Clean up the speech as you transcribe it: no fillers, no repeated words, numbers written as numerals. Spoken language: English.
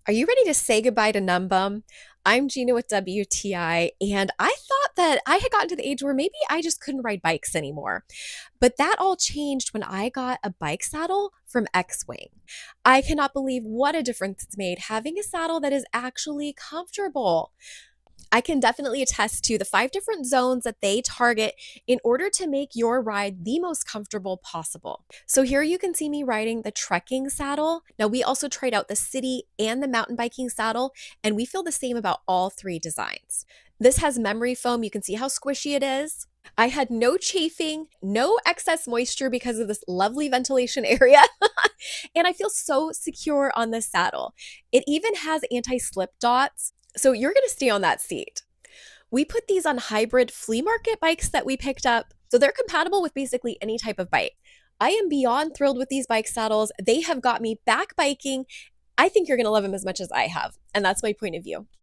Are you ready to say goodbye to Numb Bum? I'm Gina with WTI, and I thought that I had gotten to the age where maybe I just couldn't ride bikes anymore. But that all changed when I got a bike saddle from X Wing. I cannot believe what a difference it's made having a saddle that is actually comfortable. I can definitely attest to the 5 different zones that they target in order to make your ride the most comfortable possible. So here you can see me riding the trekking saddle. Now we also tried out the city and the mountain biking saddle, and we feel the same about all 3 designs. This has memory foam. You can see how squishy it is. I had no chafing, no excess moisture because of this lovely ventilation area. And I feel so secure on this saddle. It even has anti-slip dots, so you're going to stay on that seat. We put these on hybrid flea market bikes that we picked up, so they're compatible with basically any type of bike. I am beyond thrilled with these bike saddles. They have got me back biking. I think you're going to love them as much as I have, and that's my point of view.